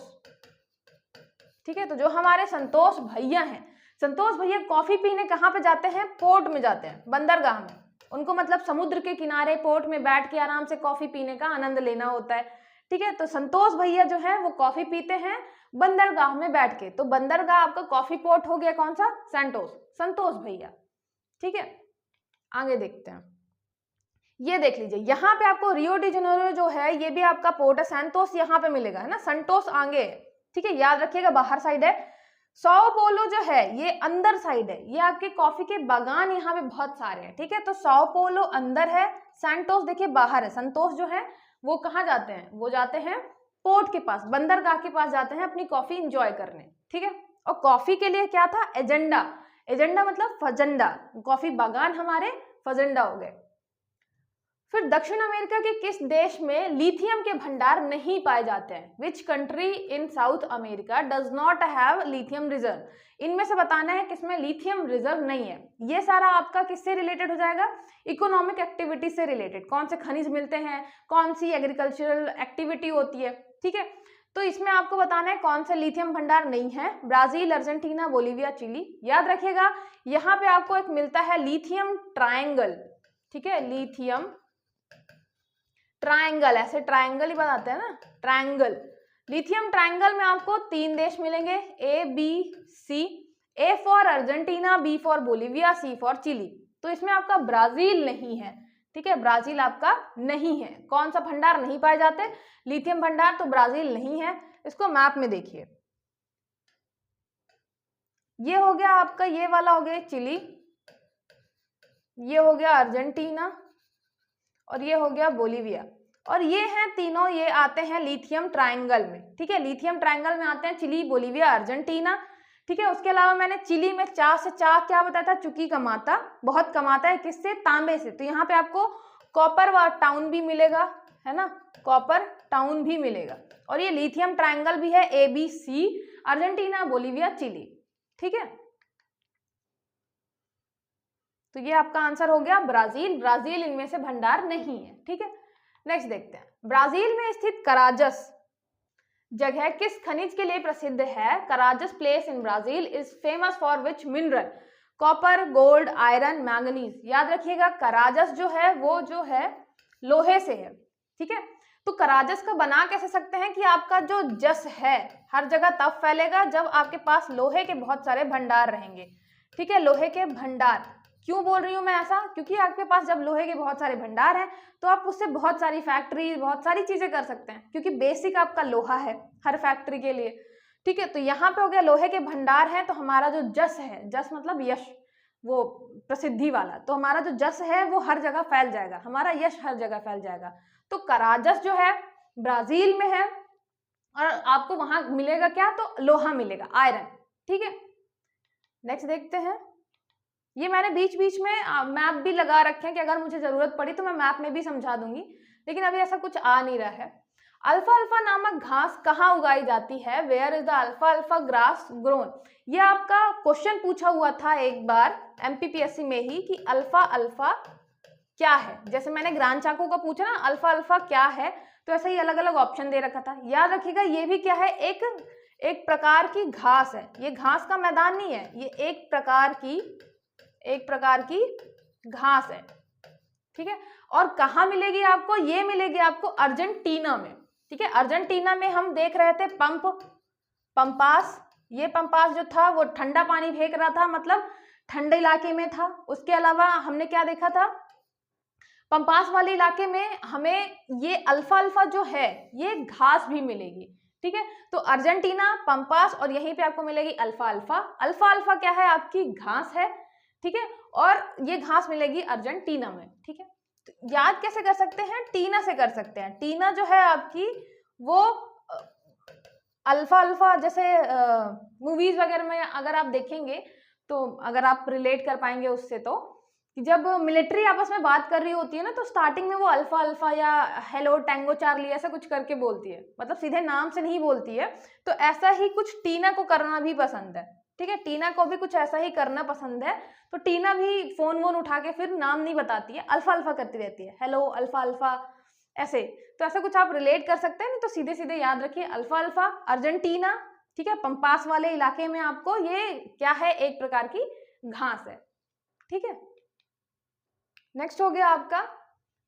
Speaker 1: ठीक है, तो जो हमारे संतोष भैया हैं, संतोष भैया कॉफी पीने कहाँ पे जाते हैं? पोर्ट में जाते हैं, बंदरगाह में। उनको मतलब समुद्र के किनारे पोर्ट में बैठ के आराम से कॉफी पीने का आनंद लेना होता है। ठीक है, तो संतोष भैया जो है वो कॉफी पीते हैं बंदरगाह में बैठ के। तो बंदरगाह आपका कॉफी पोर्ट हो गया, कौन सा? संतोष, संतोष भैया। ठीक है, आगे देखते हैं। ये देख लीजिए, यहाँ पे आपको रियो डी जेनेरो जो है ये भी आपका पोर्ट है, संतोष यहाँ पे मिलेगा, है ना, संतोष आगे है। ठीक है, याद रखिएगा बाहर साइड है। साओ पोलो जो है ये अंदर साइड है, ये आपके कॉफी के बागान यहाँ पे बहुत सारे हैं। ठीक है, तो साओ पोलो अंदर है, सैंटोस देखिए बाहर है। संतोष जो है वो कहाँ जाते हैं? वो जाते हैं पोर्ट के पास, बंदरगाह के पास जाते हैं अपनी कॉफी इंजॉय करने। ठीक है, और कॉफी के लिए क्या था? एजेंडा, एजेंडा मतलब फजेंडा, कॉफी बागान हमारे फजेंडा हो गए। फिर दक्षिण अमेरिका के किस देश में लिथियम के भंडार नहीं पाए जाते हैं? Which country in south America does not have lithium reserve? इनमें से बताना है किसमें लिथियम रिजर्व नहीं है। ये सारा आपका किससे रिलेटेड हो जाएगा? इकोनॉमिक एक्टिविटी से रिलेटेड, कौन से खनिज मिलते हैं, कौन सी एग्रीकल्चरल एक्टिविटी होती है। ठीक है, तो इसमें आपको बताना है कौन से लिथियम भंडार नहीं है। Brazil, Argentina, Bolivia, Chile. याद रखिएगा यहाँ पे आपको एक मिलता है लिथियम ट्रायंगल। ठीक है, लिथियम ट्रायंगल, ऐसे ट्रायंगल ही बनाते हैं ना, ट्रायंगल। लिथियम ट्रायंगल में आपको 3 देश मिलेंगे, A B C. A for Argentina, B for Bolivia, C for Chile. तो इसमें आपका ब्राजील नहीं है। ठीक है, ब्राजील आपका नहीं है। कौन सा भंडार नहीं पाए जाते? लिथियम भंडार, तो ब्राजील नहीं है। इसको मैप में देखिए, ये हो गया आपका, ये वाला हो गया चिली, ये हो गया अर्जेंटीना, और ये हो गया बोलीविया। और ये हैं तीनों, ये आते हैं लिथियम ट्रायंगल में। ठीक है, लिथियम ट्रायंगल में आते हैं चिली, बोलीविया, अर्जेंटीना। ठीक है, उसके अलावा मैंने चिली में चाह क्या बताया था? चुकी कमाता, बहुत कमाता है, किससे? तांबे से। तो यहाँ पे आपको कॉपर टाउन भी मिलेगा, है ना, कॉपर टाउन भी मिलेगा। और ये लिथियम ट्रायंगल भी है, A B C, Argentina, Bolivia, Chile. ठीक है, तो ये आपका आंसर हो गया ब्राजील। ब्राजील इनमें से भंडार नहीं है। ठीक है, नेक्स्ट देखते हैं। ब्राजील में स्थित कराजस जगह किस खनिज के लिए प्रसिद्ध है? Carajas place in Brazil is famous for which mineral? Copper, gold, iron, manganese. याद रखिएगा कराजस जो है वो जो है लोहे से है। ठीक है, तो कराजस का बना कैसे सकते हैं कि आपका जो जस है हर जगह तब फैलेगा जब आपके पास लोहे के बहुत सारे भंडार रहेंगे। ठीक है, लोहे के भंडार क्यों बोल रही हूँ मैं ऐसा? क्योंकि आपके पास जब लोहे के बहुत सारे भंडार हैं तो आप उससे बहुत सारी फैक्ट्री, बहुत सारी चीजें कर सकते हैं, क्योंकि बेसिक आपका लोहा है हर फैक्ट्री के लिए। ठीक है, तो यहाँ पे हो गया लोहे के भंडार हैं, तो हमारा जो जस है, जस मतलब यश, वो प्रसिद्धि वाला, तो हमारा जो जस है वो हर जगह फैल जाएगा, हमारा यश हर जगह फैल जाएगा। तो कराजस जो है ब्राजील में है, और आपको वहां मिलेगा क्या? तो लोहा मिलेगा, आयरन। ठीक है, नेक्स्ट देखते हैं। ये मैंने बीच बीच में मैप भी लगा रखे हैं कि अगर मुझे जरूरत पड़ी तो मैं मैप में भी समझा दूंगी, लेकिन अभी ऐसा कुछ आ नहीं रहा है। अल्फा अल्फा नामक घास कहाँ उगाई जाती है? वेयर इज द अल्फा अल्फा ग्रास ग्रोन? ये आपका क्वेश्चन पूछा हुआ था एक बार एमपीपीएससी में ही कि अल्फा अल्फा क्या है। जैसे मैंने ग्रांड चाको का पूछा ना अल्फा अल्फा क्या है, तो ऐसे ही अलग अलग ऑप्शन दे रखा था। याद रखिएगा ये भी क्या है? एक प्रकार की घास है। ये घास का मैदान नहीं है, ये एक प्रकार की घास है। ठीक है, और कहाँ मिलेगी आपको? ये मिलेगी आपको अर्जेंटीना में। ठीक है, अर्जेंटीना में हम देख रहे थे पंपास। ये पंपास जो था वो ठंडा पानी फेंक रहा था, मतलब ठंडे इलाके में था। उसके अलावा हमने क्या देखा था? पंपास वाले इलाके में हमें ये अल्फा अल्फा जो है ये घास भी मिलेगी। ठीक है, तो अर्जेंटीना, पंपास, और यहीं पे आपको मिलेगी अल्फा अल्फा। अल्फा अल्फा क्या है? आपकी घास है। ठीक है, और ये घास मिलेगी अर्जेंटीना में। ठीक है, तो याद कैसे कर सकते हैं? टीना से कर सकते हैं। टीना जो है आपकी वो अल्फा अल्फा, जैसे मूवीज वगैरह में अगर आप देखेंगे तो अगर आप रिलेट कर पाएंगे उससे, तो जब मिलिट्री आपस में बात कर रही होती है ना, तो स्टार्टिंग में वो अल्फा अल्फा या हेलो टैंगो चार्ली ऐसा कुछ करके बोलती है, मतलब सीधे नाम से नहीं बोलती है। तो ऐसा ही कुछ टीना को करना भी पसंद है। ठीक है, टीना को भी कुछ ऐसा ही करना पसंद है। तो टीना भी फोन वोन उठा के फिर नाम नहीं बताती है, अल्फा अल्फा करती रहती है, हेलो अल्फा अल्फा, ऐसे, तो ऐसा कुछ आप रिलेट कर सकते हैं, नहीं तो सीधे सीधे याद रखिए अल्फा अल्फा अर्जेंटीना, ठीक है, पंपास वाले इलाके में आपको ये क्या है, एक प्रकार की घास है, ठीक है। नेक्स्ट हो गया आपका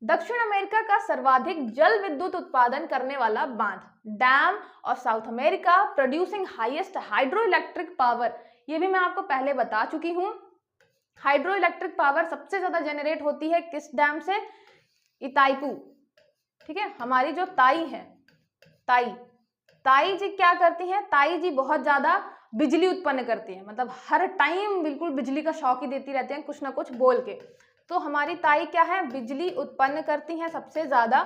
Speaker 1: दक्षिण अमेरिका का सर्वाधिक जल विद्युत उत्पादन करने वाला बांध, dam of South America producing highest hydro electric power. ये भी मैं आपको पहले बता चुकी हूँ। हाइड्रो इलेक्ट्रिक पावर सबसे ज्यादा जनरेट होती है किस डैम से, इताइपू, ठीक है। हमारी जो ताई है, ताई जी क्या करती है, ताई जी बहुत ज्यादा बिजली उत्पन्न करती है, मतलब हर टाइम बिल्कुल बिजली का शॉक ही देती रहती है कुछ ना कुछ बोल के। तो हमारी ताई क्या है, बिजली उत्पन्न करती हैं सबसे ज्यादा।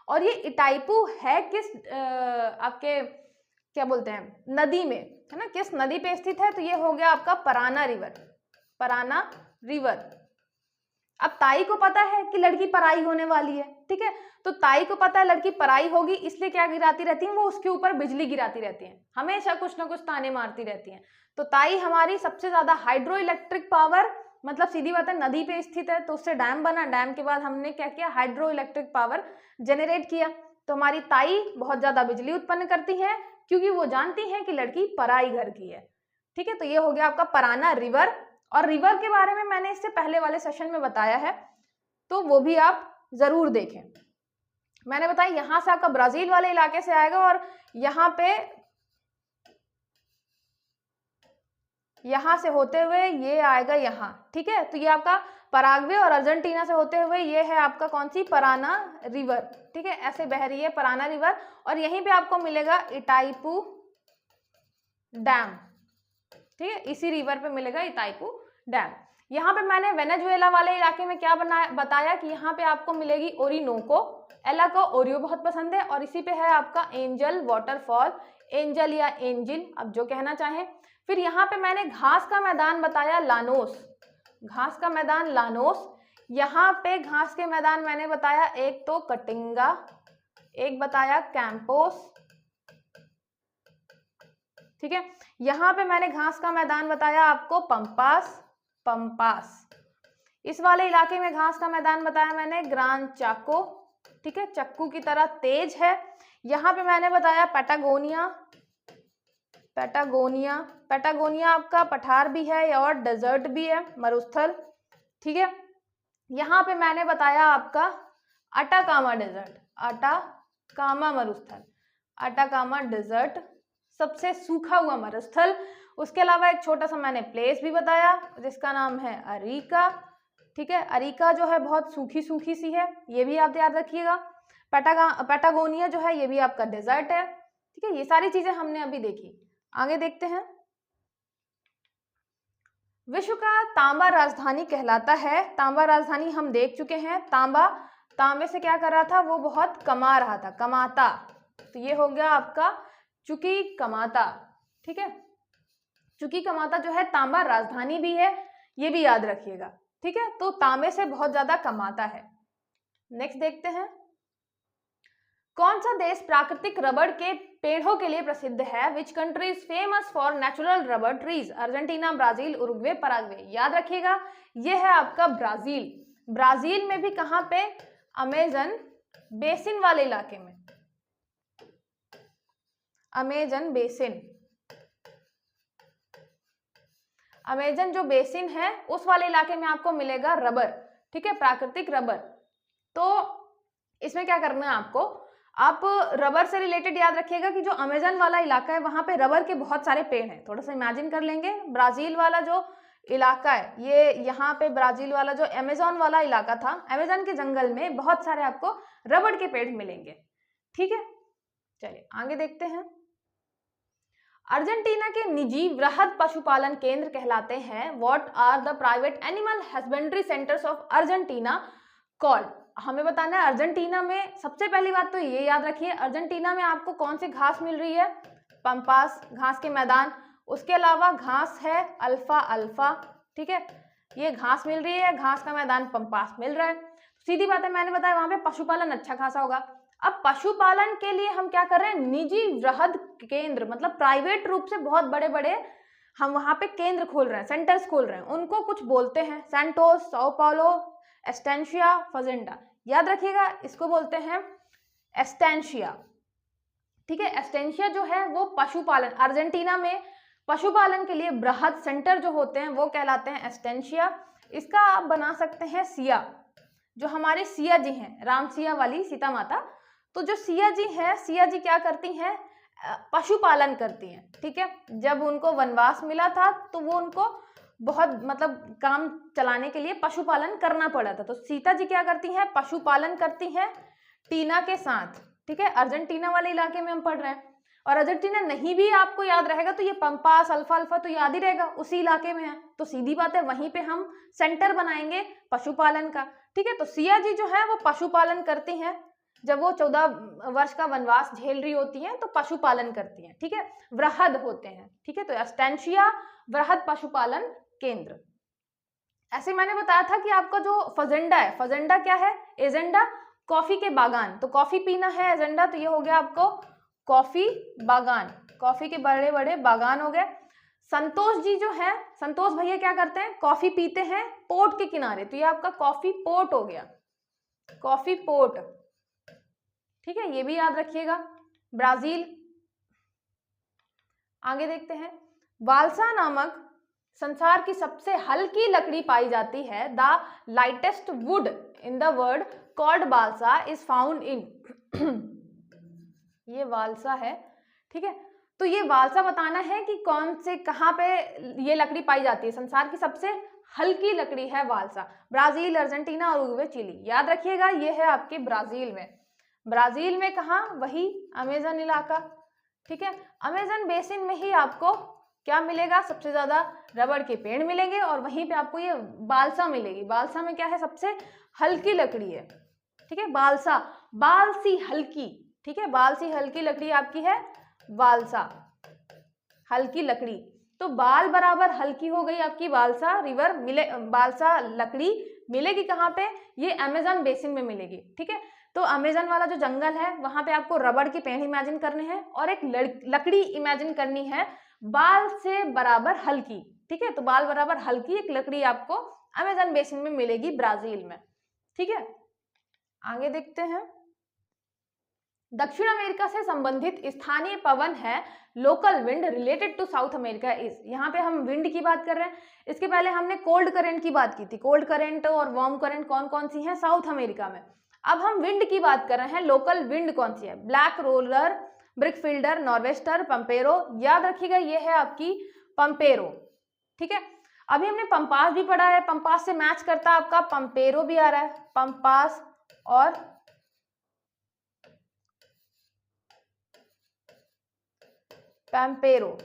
Speaker 1: और ये इटाइपू है किस आपके क्या बोलते हैं, नदी में, है ना, किस नदी पे स्थित है, तो ये हो गया आपका पराना रिवर। अब ताई को पता है कि लड़की पराई होने वाली है, ठीक है, तो ताई को पता है लड़की पराई होगी, इसलिए क्या गिराती रहती है, वो उसके ऊपर बिजली गिराती रहती है, हमेशा कुछ ना कुछ ताने मारती रहती हैं। तो ताई हमारी सबसे ज्यादा हाइड्रो इलेक्ट्रिक पावर, मतलब सीधी बात है नदी पे स्थित है, तो उससे डैम बना, डैम के बाद हमने क्या किया, हाइड्रो इलेक्ट्रिक पावर जनरेट किया। तो हमारी ताई बहुत ज्यादा बिजली उत्पन्न करती है क्योंकि वो जानती है कि लड़की पराई घर की है, ठीक है। तो ये हो गया आपका पराना रिवर। और रिवर के बारे में मैंने इससे पहले वाले सेशन में बताया है, तो वो भी आप जरूर देखें। मैंने बताया यहां से आपका ब्राजील वाले इलाके से आएगा और यहां से होते हुए ये आएगा यहाँ, ठीक है। तो ये आपका पराग्वे और अर्जेंटीना से होते हुए ये है आपका कौन सी, पराना रिवर, ठीक है, ऐसे बह रही है पराना रिवर। और यहीं पे आपको मिलेगा इटाइपू डैम, ठीक है, इसी रिवर पे मिलेगा इटाइपू डैम। यहाँ पे मैंने वेनेजुएला वाले इलाके में क्या बताया कि यहाँ पे आपको मिलेगी ओरिनोको, एला को ओरियो बहुत पसंद है, और इसी पे है आपका एंजल वाटरफॉल, एंजल या एंजिल अब जो कहना चाहें। फिर यहाँ पे मैंने घास का मैदान बताया लानोस, घास का मैदान लानोस। यहाँ पे घास के मैदान मैंने बताया एक तो कटिंगा, एक बताया कैंपोस, ठीक है। यहाँ पे मैंने घास का मैदान बताया आपको पंपास। इस वाले इलाके में घास का मैदान बताया मैंने ग्रान चाको, ठीक है, चक्कू की तरह तेज है। यहाँ पे मैंने बताया पैटागोनिया आपका पठार भी है और डेजर्ट भी है, मरुस्थल, ठीक है। यहाँ पे मैंने बताया आपका अटाकामा डेजर्ट, अटाकामा मरुस्थल, अटाकामा डेजर्ट सबसे सूखा हुआ मरुस्थल। उसके अलावा एक छोटा सा मैंने प्लेस भी बताया जिसका नाम है अरीका, ठीक है, अरीका जो है बहुत सूखी सी है, ये भी आप याद रखिएगा। पैटागोनिया जो है ये भी आपका डेजर्ट है, ठीक है। ये सारी चीजें हमने अभी देखी। आगे देखते हैं। विश्व का तांबा राजधानी कहलाता है, तांबा राजधानी हम देख चुके हैं। तांबे से क्या कर रहा था, वो बहुत कमा रहा था, कमाता, तो ये हो गया आपका चुकी कमाता, ठीक है। चुकी कमाता जो है तांबा राजधानी भी है, ये भी याद रखिएगा, ठीक है। तो तांबे से बहुत ज्यादा कमाता है। नेक्स्ट देखते हैं, कौन सा देश प्राकृतिक रबड़ के पेड़ों के लिए प्रसिद्ध है, which country is famous for natural rubber trees, Argentina, Brazil, Uruguay, Paraguay. याद रखिएगा ये है आपका ब्राजील। ब्राजील में भी कहाँ पे, अमेजन बेसिन वाले इलाके में, अमेजन बेसिन, अमेजन जो बेसिन है उस वाले इलाके में आपको मिलेगा रबर, ठीक है, प्राकृतिक रबर। तो इसमें क्या करना है आपको, आप रबर से रिलेटेड याद रखिएगा कि जो अमेजन वाला इलाका है वहां पे रबर के बहुत सारे पेड़ हैं। थोड़ा सा इमेजिन कर लेंगे, ब्राजील वाला जो इलाका है, ये यहाँ पे ब्राजील वाला जो अमेजन वाला इलाका था, अमेजन के जंगल में बहुत सारे आपको रबर के पेड़ मिलेंगे, ठीक है। चलिए आगे देखते हैं। अर्जेंटीना के निजी वृहद पशुपालन केंद्र कहलाते हैं, what are the private animal husbandry centres of Argentina called. हमें बताना है अर्जेंटीना में, सबसे पहली बात तो ये याद रखिए अर्जेंटीना में आपको कौन सी घास मिल रही है, पंपास घास के मैदान। उसके अलावा घास है अल्फा, ठीक है, ये घास मिल रही है, घास का मैदान पंपास मिल रहा है। सीधी बात है, मैंने बताया वहां पे पशुपालन अच्छा खासा होगा। अब पशुपालन के लिए हम क्या कर रहे हैं, निजी वृहद केंद्र, मतलब प्राइवेट रूप से बहुत बड़े बड़े हम वहां पे केंद्र खोल रहे हैं, सेंटर्स खोल रहे हैं, उनको कुछ बोलते हैं, सैंटोस, साओ पाउलो, एस्टेंशिया, फजेंडा। याद रखिएगा इसको बोलते हैं एस्टेंशिया। ठीक है, एस्टेंशिया जो है वो पशुपालन, अर्जेंटीना में पशुपालन के लिए बृहद सेंटर जो होते हैं वो कहलाते हैं एस्टेंशिया। इसका आप बना सकते हैं सिया, जो हमारे सिया जी हैं, राम सिया वाली सीता माता, तो जो सिया जी है, सिया जी क्या करती हैं, पशुपालन करती हैं। ठीक है, जब उनको वनवास मिला था तो वो उनको बहुत मतलब काम चलाने के लिए पशुपालन करना पड़ा था, तो सीता जी क्या करती हैं, पशुपालन करती हैं टीना के साथ। ठीक है, अर्जेंटीना वाले इलाके में हम पढ़ रहे हैं, और अर्जेंटीना नहीं भी आपको याद रहेगा तो ये पंपास अल्फा अल्फा तो याद ही रहेगा, उसी इलाके में है, तो सीधी बात है वहीं पे हम सेंटर बनाएंगे पशुपालन का। ठीक है, तो सिया जी जो है वो पशुपालन करती हैं, जब वो 14 वर्ष का वनवास झेल रही होती हैं तो पशुपालन करती हैं। ठीक है, वृहद होते हैं। ठीक है, तो एस्टेंशिया वृहद पशुपालन केंद्र। ऐसे मैंने बताया था कि आपका जो फजेंडा है, फजेंडा क्या है, एजेंडा, कॉफी के बागान, तो कॉफी पीना है एजेंडा, तो ये हो गया आपको कॉफी बागान, कॉफी के बड़े बड़े बागान हो गए। संतोष जी जो है, संतोष भैया क्या करते हैं, कॉफी पीते हैं पोर्ट के किनारे, तो ये आपका कॉफी पोर्ट हो गया, कॉफी पोर्ट। ठीक है, ये भी याद रखिएगा। ब्राजील, आगे देखते हैं, बाल्सा नामक संसार की सबसे हल्की लकड़ी पाई जाती है। The lightest wood in the world called balsa is found in, ये बाल्सा है। ठीक है, तो ये बाल्सा बताना है कि कौन से, कहाँ पे ये लकड़ी पाई जाती है, संसार की सबसे हल्की लकड़ी है बाल्सा। ब्राजील, अर्जेंटीना और उरुग्वे, चिली, याद रखिएगा ये है आपके ब्राजील में। ब्राजील में कहाँ, वही अमेजन इलाका। ठीक है, अमेजन बेसिन में ही आपको क्या मिलेगा, सबसे ज्यादा रबड़ के पेड़ मिलेंगे, और वहीं पे आपको ये बाल्सा मिलेगी। बाल्सा में क्या है, सबसे हल्की लकड़ी है। ठीक है, बाल्सा, बाल सी हल्की। ठीक है, बाल सी हल्की लकड़ी आपकी है बाल्सा, हल्की लकड़ी, तो बाल बराबर हल्की हो गई आपकी बाल्सा रिवर मिले, बाल्सा लकड़ी मिलेगी कहाँ पे, ये अमेजन बेसिन में मिलेगी। ठीक है, तो अमेजन वाला जो जंगल है वहां पे आपको रबड़ के पेड़ इमेजिन करने हैं और एक लकड़ी इमेजिन करनी है बाल से बराबर हल्की। ठीक है, तो बाल बराबर हल्की एक लकड़ी आपको अमेजन बेसिन में मिलेगी ब्राजील में। ठीक है, आगे देखते हैं, दक्षिण अमेरिका से संबंधित स्थानीय पवन है local wind related to South America is. यहाँ पे हम विंड की बात कर रहे हैं, इसके पहले हमने कोल्ड करंट की बात की थी। कोल्ड करंट और वार्म करंट कौन कौन सी हैं साउथ अमेरिका में। अब हम विंड की बात कर रहे हैं, लोकल विंड कौन सी है, ब्लैक रोलर, ब्रिकफील्डर, नॉर्वेस्टर, पंपेरो, याद रखिएगा ये है आपकी पंपेरो। ठीक है, अभी हमने पंपास भी पढ़ा है, पंपास से मैच करता है आपका पंपेरो भी आ रहा है, पंपास और पैम्पेरो।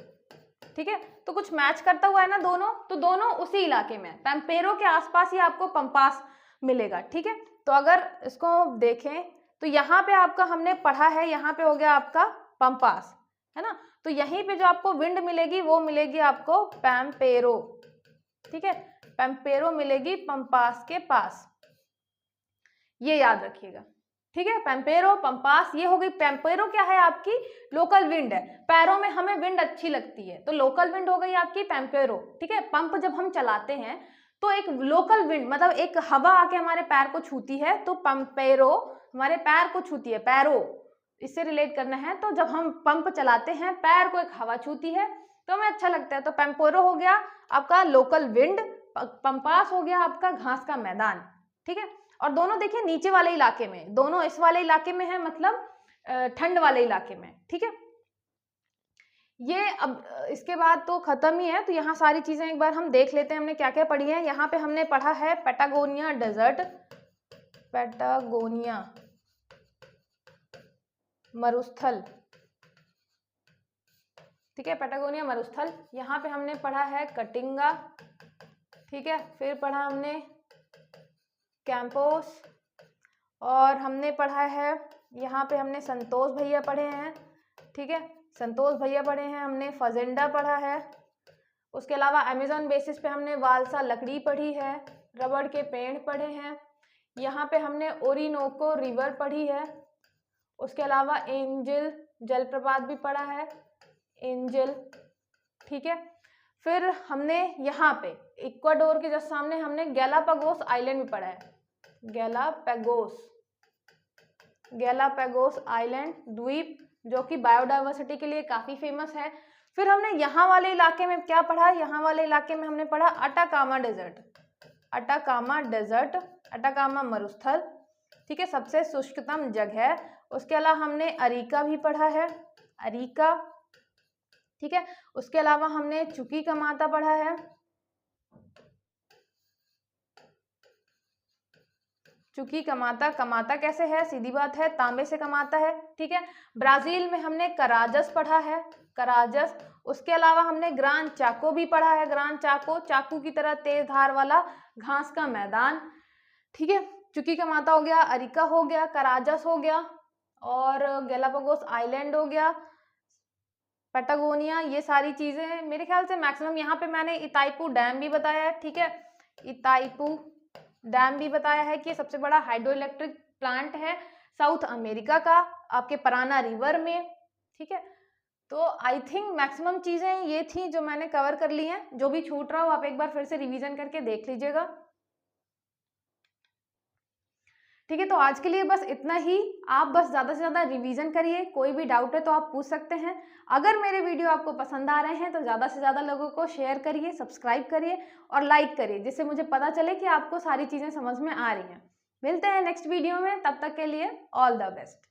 Speaker 1: ठीक है, तो कुछ मैच करता हुआ है ना दोनों, तो दोनों उसी इलाके में, पैम्पेरो के आसपास ही आपको पंपास मिलेगा। ठीक है, तो अगर इसको देखें तो यहाँ पे आपका हमने पढ़ा है, यहाँ पे हो गया आपका पंपास, है ना, तो यहीं पे जो आपको विंड मिलेगी वो मिलेगी आपको पैम्पेरो। ठीक है, पैम्पेरो मिलेगी पंपास के पास, ये याद रखिएगा। ठीक है, पैम्पेरो, पंपास, ये हो गई। पैम्पेरो क्या है आपकी लोकल विंड है, पैरों में हमें विंड अच्छी लगती है, तो लोकल विंड हो गई आपकी पैम्पेरो। ठीक है, पंप जब हम चलाते हैं तो एक लोकल विंड मतलब एक हवा आके हमारे पैर को छूती है, तो पंपेरो हमारे पैर को छूती है, पैरो इससे रिलेट करना है, तो जब हम पंप चलाते हैं पैर को एक हवा छूती है तो हमें अच्छा लगता है, तो पैम्पेरो हो गया आपका लोकल विंड, पंपास हो गया आपका घास का मैदान। ठीक है, और दोनों देखिए नीचे वाले इलाके में, दोनों इस वाले इलाके में है, मतलब ठंड वाले इलाके में। ठीक है, ये अब इसके बाद तो खत्म ही है, तो यहाँ सारी चीजें एक बार हम देख लेते हैं हमने क्या क्या पढ़ी है। यहाँ पे हमने पढ़ा है पैटागोनिया डेजर्ट, पैटागोनिया मरुस्थल। ठीक है, पैटागोनिया मरुस्थल। यहाँ पे हमने पढ़ा है कटिंगा। ठीक है, फिर पढ़ा हमने कैंपोस, और हमने पढ़ा है यहाँ पे हमने संतोष भैया पढ़े हैं। ठीक है, संतोष भैया पढ़े हैं, हमने फजेंडा पढ़ा है, उसके अलावा अमेजन बेसिस पे हमने वालसा लकड़ी पढ़ी है, रबड़ के पेड़ पढ़े हैं, यहाँ पे हमने ओरिनोको रिवर पढ़ी है, उसके अलावा एंजल जलप्रपात भी पढ़ा है, एंजल। ठीक है, फिर हमने यहाँ पे इक्वाडोर के जस्ट सामने हमने गैलापागोस आइलैंड भी पढ़ा है, गैलापागोस गैलापागोस आइलैंड द्वीप, जो कि बायोडाइवर्सिटी के लिए काफ़ी फेमस है। फिर हमने यहाँ वाले इलाके में क्या पढ़ा, यहाँ वाले इलाके में हमने पढ़ा Atacama desert, Atacama desert, Atacama मरुस्थल, ठीक है, सबसे शुष्कतम जगह। उसके अलावा हमने अरिका भी पढ़ा है, अरिका, ठीक है। उसके अलावा हमने चुकीकामाता पढ़ा है, चुकीकामाता, कमाता कैसे है, सीधी बात है, तांबे से कमाता है, ठीक है। ब्राजील में हमने कराजस पढ़ा है, कराजस। उसके अलावा हमने ग्रान चाको भी पढ़ा है, ग्रान चाको, चाकू की तरह तेज धार वाला घास का मैदान, ठीक है। चुकीकामाता हो गया, अरिका हो गया, कराजस हो गया, और गैलापागोस आइलैंड हो गया, पैटागोनिया, ये सारी चीजें मेरे ख्याल से मैक्सिमम। यहाँ पे मैंने इताइपू डैम भी बताया है, ठीक है, इताइपू डैम भी बताया है कि सबसे बड़ा हाइड्रो इलेक्ट्रिक प्लांट है साउथ अमेरिका का, आपके पराना रिवर में, ठीक है। तो आई थिंक मैक्सिमम चीजें ये थी जो मैंने कवर कर ली हैं। जो भी छूट रहा हो आप एक बार फिर से रिवीजन करके देख लीजिएगा, ठीक है। तो आज के लिए बस इतना ही। आप बस ज़्यादा से ज़्यादा रिवीजन करिए, कोई भी डाउट है तो आप पूछ सकते हैं। अगर मेरे वीडियो आपको पसंद आ रहे हैं तो ज़्यादा से ज़्यादा लोगों को शेयर करिए, सब्सक्राइब करिए और लाइक करिए, जिससे मुझे पता चले कि आपको सारी चीज़ें समझ में आ रही हैं। मिलते हैं नेक्स्ट वीडियो में, तब तक के लिए ऑल द बेस्ट।